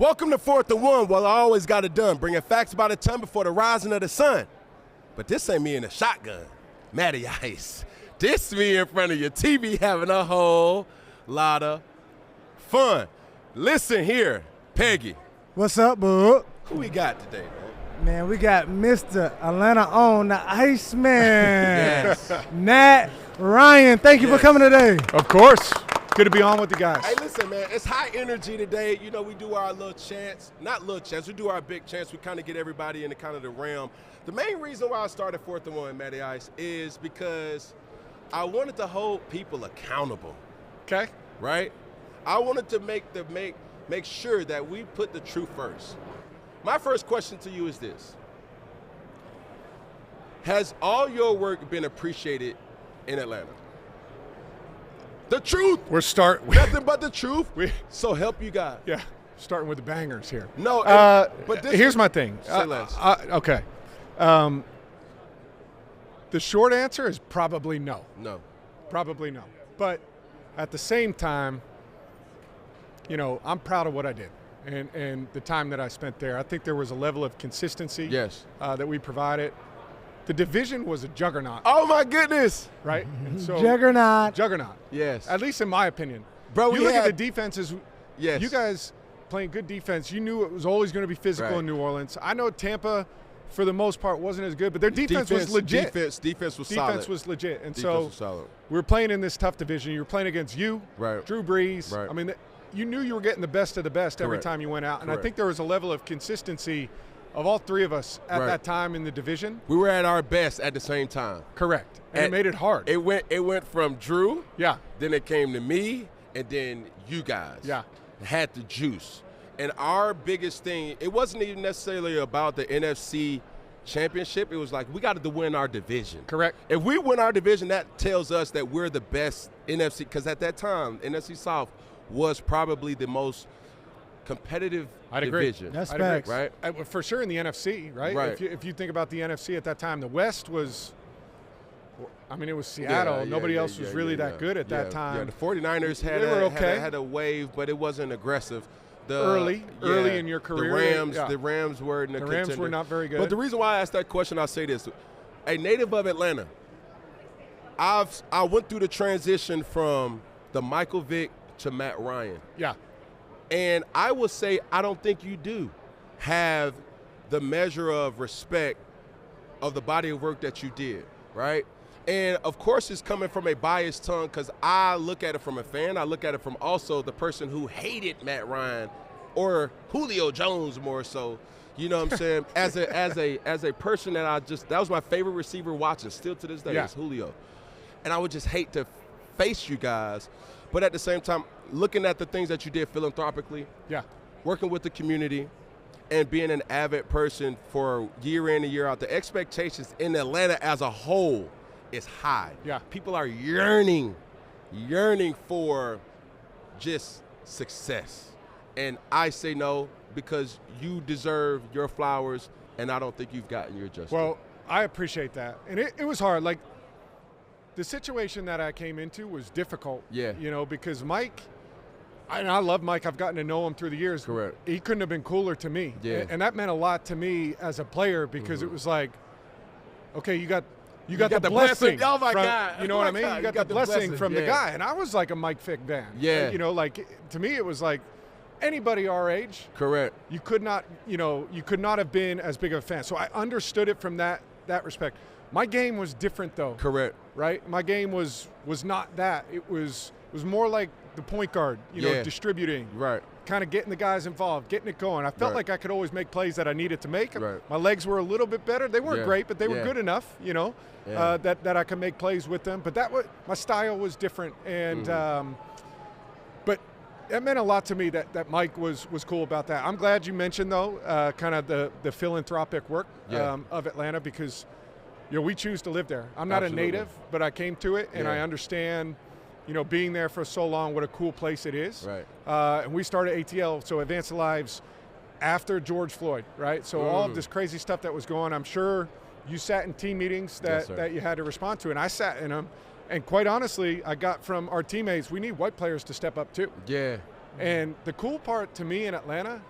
Welcome to 4th and 1. Well, I always got it done, bringing facts about a ton before the rising of the sun. But this ain't me in a shotgun. Matty Ice. This me in front of your TV having a whole lot of fun. Listen here, Peggy. What's up, bud? Who we got today, man? Man, we got Mr. Atlanta on the Iceman. Yes. Nat Ryan, thank you for coming today. Of course. Good to be on with the guys. Hey, listen, man, it's high energy today. You know, we do our little chants. Not little chants, we do our big chants. We kind of get everybody in the kind of the realm. The main reason why I started 4th and 1, Matty Ice, is because I wanted to hold people accountable. Okay. Right? I wanted to make sure that we put the truth first. My first question to you is this. Has all your work been appreciated in Atlanta? The truth. Nothing but the truth. So help you God. Yeah. Starting with the bangers here. No, but here's my thing. Say less. Okay. The short answer is probably no. No. Probably no. But at the same time, you know, I'm proud of what I did and the time that I spent there. I think there was a level of consistency that we provided. The division was a juggernaut. Oh, my goodness. Right? And so, Juggernaut. Yes. At least in my opinion. Bro, you look at the defenses. Yes. You guys playing good defense. You knew it was always going to be physical in New Orleans. I know Tampa, for the most part, wasn't as good, but their defense was legit. Defense was solid. Defense was legit. And defense so we were playing in this tough division. You were playing against Drew Brees. Right. I mean, you knew you were getting the best of the best every time you went out. And I think there was a level of consistency of all three of us at that time in the division. We were at our best at the same time. Correct. And it made it hard. It went from Drew. Yeah. Then it came to me, and then you guys. Yeah. Had the juice. And our biggest thing, it wasn't even necessarily about the NFC championship. It was like, we got to win our division. Correct. If we win our division, that tells us that we're the best NFC, because at that time, NFC South was probably the most competitive division. That's facts. Right? For sure in the NFC, right? Right. If you think about the NFC at that time, the West was, I mean, it was Seattle. Nobody else was really that good at that time. Yeah, the 49ers had a wave, but it wasn't aggressive. Early in your career. The Rams were in the contender. Rams were not very good. But the reason why I asked that question, I'll say this. A native of Atlanta, I went through the transition from the Michael Vick to Matt Ryan. Yeah. And I will say I don't think you do have the measure of respect of the body of work that you did, right? And, of course, it's coming from a biased tongue because I look at it from a fan. I look at it from also the person who hated Matt Ryan or Julio Jones more so. You know what I'm saying? as a person that was my favorite receiver watching still to this day is Julio. And I would just hate to face you guys. But at the same time, looking at the things that you did philanthropically, working with the community, and being an avid person for year in and year out, the expectations in Atlanta as a whole is high. Yeah. People are yearning for just success. And I say no because you deserve your flowers, and I don't think you've gotten your just. Well, I appreciate that. And it was hard. Like, the situation that I came into was difficult. Yeah. You know, because Mike, and I love Mike. I've gotten to know him through the years. Correct. He couldn't have been cooler to me. Yeah. And that meant a lot to me as a player because it was like, okay, you got the blessing. Oh, my from, God. You know what I mean? God. You got the blessing from the guy. And I was like a Mike Vick fan. Yeah. You know, like, to me it was like anybody our age. Correct. You could not have been as big of a fan. So I understood it from that respect. My game was different, though. Correct. Right? My game was not that. It was more like the point guard, you know, distributing. Right. Kind of getting the guys involved, getting it going. I felt like I could always make plays that I needed to make. Right. My legs were a little bit better. They weren't great, but they were good enough, you know, that I could make plays with them. But my style was different. And but it meant a lot to me that Mike was cool about that. I'm glad you mentioned, though, kind of the philanthropic work of Atlanta because – you know, we choose to live there. I'm not a native, but I came to it, and I understand, you know, being there for so long, what a cool place it is. Right. And we started ATL, so Advanced Lives, after George Floyd, right? So all of this crazy stuff that was going on, I'm sure you sat in team meetings that you had to respond to, and I sat in them. And quite honestly, I got from our teammates, we need white players to step up too. Yeah. And the cool part to me in Atlanta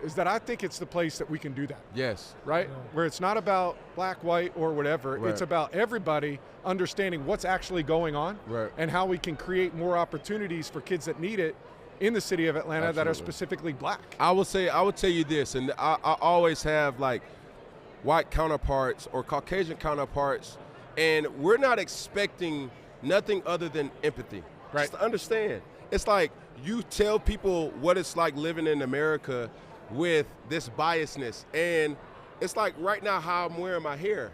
is that I think it's the place that we can do that. Yes. Right? Yeah. Where it's not about black, white, or whatever. Right. It's about everybody understanding what's actually going on and how we can create more opportunities for kids that need it in the city of Atlanta that are specifically black. I would tell you this, and I always have like white counterparts or Caucasian counterparts, and we're not expecting nothing other than empathy. Right. Just to understand. It's like you tell people what it's like living in America with this biasness, and it's like right now how I'm wearing my hair.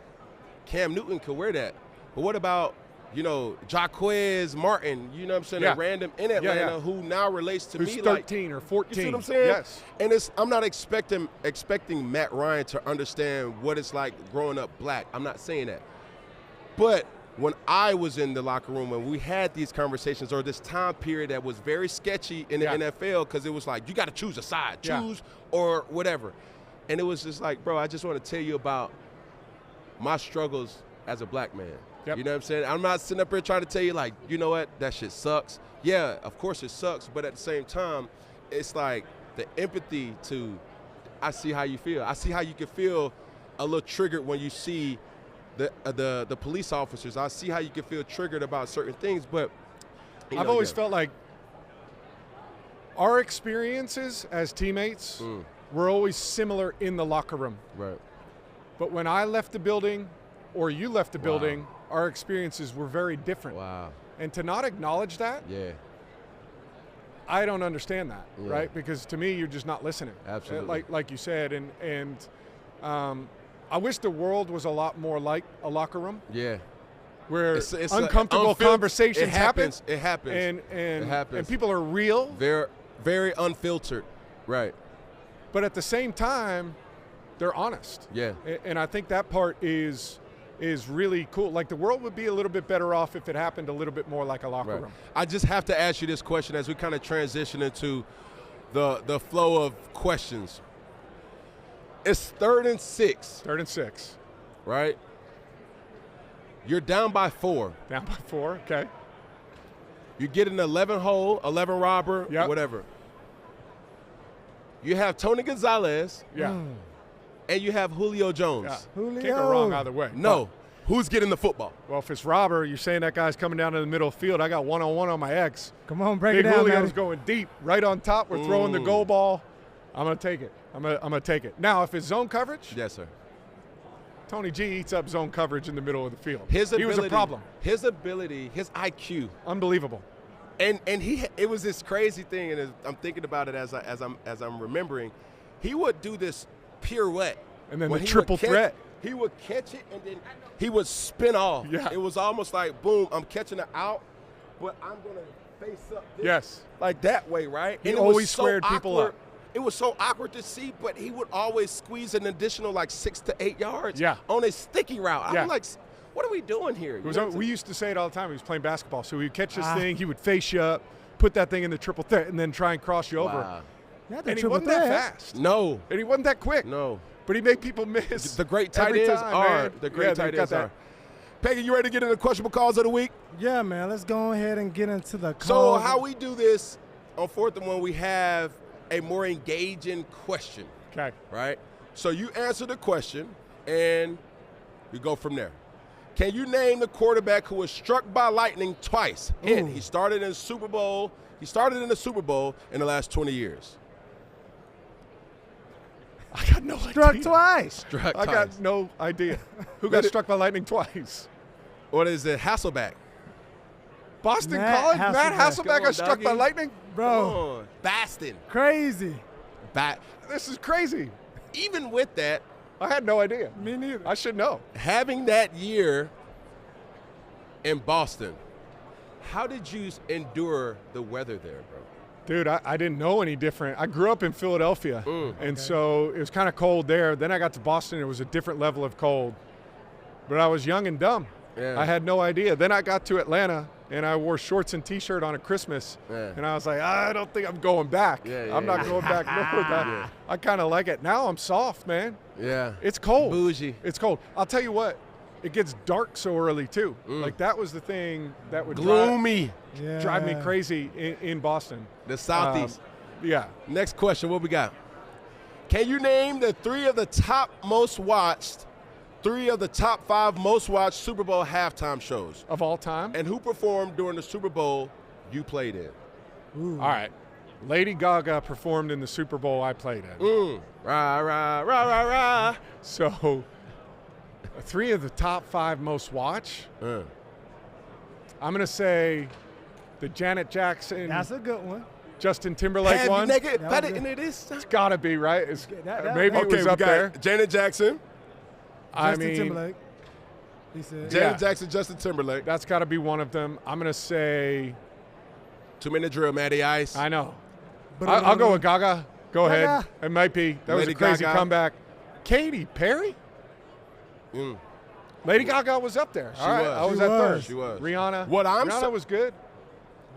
Cam Newton could wear that, but what about Jaquez Martin, you know what I'm saying, a random in Atlanta who now relates to Who's me 13 or 14. You see what I'm saying? Yes. And I'm not expecting Matt Ryan to understand what it's like growing up black. I'm not saying that. But when I was in the locker room and we had these conversations, or this time period that was very sketchy in the NFL, because it was like, you got to choose a side, or whatever. And it was just like, bro, I just want to tell you about my struggles as a black man. Yep. You know what I'm saying? I'm not sitting up here trying to tell you, like, you know what, that shit sucks. Yeah, of course it sucks, but at the same time, it's like the empathy to, I see how you feel. I see how you can feel a little triggered when you see the police officers. I see how you can feel triggered about certain things, but I've always felt like our experiences as teammates were always similar in the locker room. Right. But when I left the building or you left the building, our experiences were very different. Wow. And to not acknowledge that, I don't understand that, right? Because to me, you're just not listening. Absolutely. Like you said, and I wish the world was a lot more like a locker room. Yeah. Where it's uncomfortable conversations happen. It happens. And people are real. They're very unfiltered. Right. But at the same time, they're honest. Yeah. And I think that part is really cool. Like, the world would be a little bit better off if it happened a little bit more like a locker room. I just have to ask you this question as we kind of transition into the flow of questions. It's 3rd and 6. 3rd and 6. Right? You're down by 4. Down by 4, okay. You get an 11 hole, 11 robber, whatever. You have Tony Gonzalez. Yeah. And you have Julio Jones. Yeah. Julio. Can't go wrong either way. No. Who's getting the football? Well, if it's robber, you're saying that guy's coming down to the middle of the field. I got one-on-one on my ex. Come on, break Big it down, Julio's man. going deep, right on top. We're throwing the goal ball. I'm going to take it. I'm gonna take it. Now, if it's zone coverage, yes, sir. Tony G eats up zone coverage in the middle of the field. He was a problem. His IQ, unbelievable. And it was this crazy thing, and I'm thinking about it as I'm remembering. He would do this pirouette, and then the triple threat. He would catch it, and then he would spin off. Yeah. It was almost like, boom, I'm catching it out, but I'm gonna face up. Yes. Like that way, right? He always squared people up. It was so awkward to see, but he would always squeeze an additional like 6 to 8 yards on a sticky route. I'm like, what are we doing here? We used to say it all the time. He was playing basketball. So he would catch this thing, he would face you up, put that thing in the triple threat, and then try and cross you over. And he wasn't that fast. No. And he wasn't that quick. No. But he made people miss. The great tight ends are. The great tight ends are. Peggy, you ready to get into the questionable calls of the week? Yeah, man. Let's go ahead and get into the calls. So how we do this on 4th and 1, we have a more engaging question. Okay. Right? So you answer the question, and we go from there. Can you name the quarterback who was struck by lightning twice? Hint, he started in the Super Bowl. He started in the Super Bowl in the last 20 years. I got no idea. Struck twice. I got no idea. Who got struck by lightning twice? What is it? Hasselbeck. Boston College? Matt Hasselbeck got struck by lightning? Bro. Baston. Crazy. This is crazy. Even with that, I had no idea. Me neither. I should know. Having that year in Boston, how did you endure the weather there, bro? Dude, I didn't know any different. I grew up in Philadelphia, and so it was kind of cold there. Then I got to Boston. It was a different level of cold. But I was young and dumb. Yeah. I had no idea. Then I got to Atlanta, and I wore shorts and T-shirt on a Christmas. Yeah. And I was like, I don't think I'm going back. I'm not going back. No, I kind of like it. Now I'm soft, man. Yeah. It's cold. Bougie. It's cold. I'll tell you what. It gets dark so early, too. Like, that was the thing that would drive me crazy in Boston. The Southeast. Yeah. Next question, what we got? Can you name the three of the top 5 most watched Super Bowl halftime shows of all time? And who performed during the Super Bowl you played in? Ooh. All right. Lady Gaga performed in the Super Bowl I played in. Rah, rah, rah, rah, rah. So, 3 of the top 5 most watched. I'm going to say the Janet Jackson. That's a good one. Justin Timberlake one. It's got to be, right? Maybe it was up there. Janet Jackson. Justin Timberlake. He said. Janet Jackson, Justin Timberlake. That's got to be one of them. I'm going to say. 2-minute drill, Matty Ice. I know. I'll go with Gaga. Go ahead. It might be. That was a crazy comeback. Katy Perry? Lady Gaga was up there. I was at third. She was. Rihanna. Rihanna was good.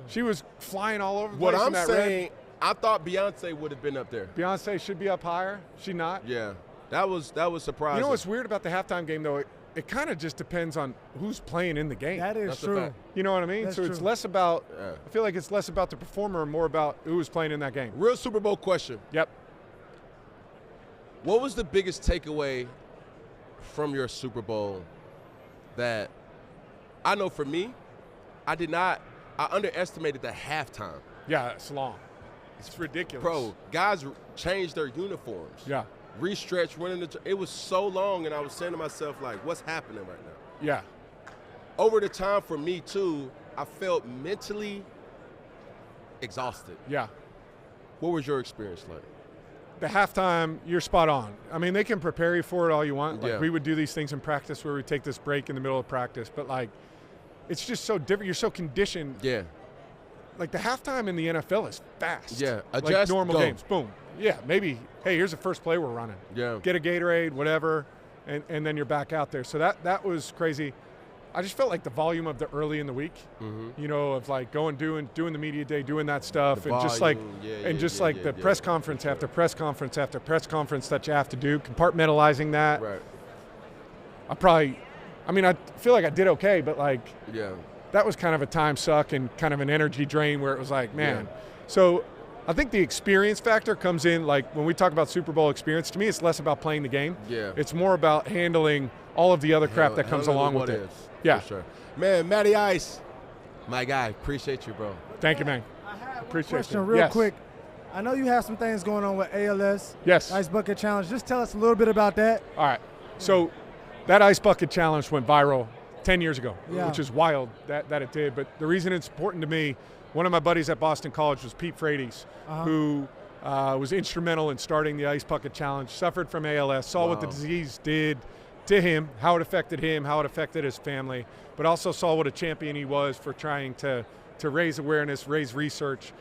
She was flying all over the place. What I'm saying, I thought Beyonce would have been up there. Beyonce should be up higher. She not? Yeah. That was surprising. You know what's weird about the halftime game, though? It kind of just depends on who's playing in the game. That is true. You know what I mean? That's so it's true. less about I feel like it's less about the performer and more about who was playing in that game. Real Super Bowl question. Yep. What was the biggest takeaway from your Super Bowl that I know for me, I underestimated the halftime. Yeah, it's long. It's ridiculous. Bro, guys changed their uniforms. Yeah. Restretched, it was so long, and I was saying to myself, like, what's happening right now? Yeah. Over the time for me, too, I felt mentally exhausted. Yeah. What was your experience like? The halftime, you're spot on. I mean, they can prepare you for it all you want. Like, we would do these things in practice where we take this break in the middle of practice, but, like, it's just so different. You're so conditioned. Yeah. Like, the halftime in the NFL is fast. Yeah. Adjust, like normal games. Boom. Yeah, maybe, hey, here's the first play we're running. Yeah. Get a Gatorade, whatever, and then you're back out there. So that was crazy. I just felt like the volume of the early in the week, you know, of like doing the media day, doing that stuff, and just like the press conference after press conference after press conference that you have to do, compartmentalizing that. Right. I feel like I did okay, but like that was kind of a time suck and kind of an energy drain where it was like, man. Yeah. So I think the experience factor comes in, like when we talk about Super Bowl experience, to me it's less about playing the game. Yeah. It's more about handling all of the other crap that comes along with it. Yeah. For sure. Man, Matty Ice, my guy, appreciate you, bro. Thank you, man. I have appreciate one question you. real quick. I know you have some things going on with ALS. Yes. Ice Bucket Challenge. Just tell us a little bit about that. All right. So that Ice Bucket Challenge went viral 10 years ago, which is wild that it did. But the reason it's important to me, one of my buddies at Boston College was Pete Frates, who was instrumental in starting the Ice Bucket Challenge, suffered from ALS, saw what the disease did to him, how it affected him, how it affected his family, but also saw what a champion he was for trying to raise awareness, raise research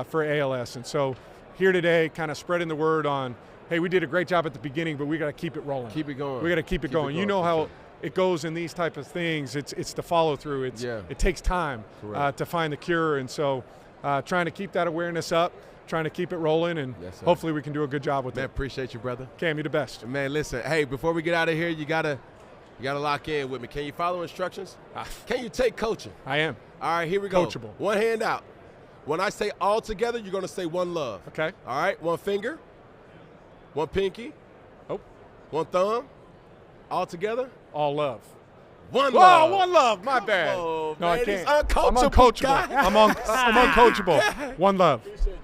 for ALS. And so here today, kind of spreading the word on, hey, we did a great job at the beginning, but we got to keep it rolling. Keep it going. We got to keep it going. You know how it goes in these type of things. It's the follow through. It takes time to find the cure, and so trying to keep that awareness up, trying to keep it rolling, and hopefully we can do a good job with it. Man, appreciate you, brother. Cam, you're the best. Man, listen, hey, before we get out of here, you gotta lock in with me. Can you follow instructions? Can you take coaching? I am. All right, here we go. Coachable. One hand out. When I say all together, you're gonna say one love. Okay. All right, one finger, one pinky, one thumb, all together. All love. One love. Oh, one love. My bad. No, I can't. He's uncoachable. I'm uncoachable. I'm uncoachable. One love. Appreciate you.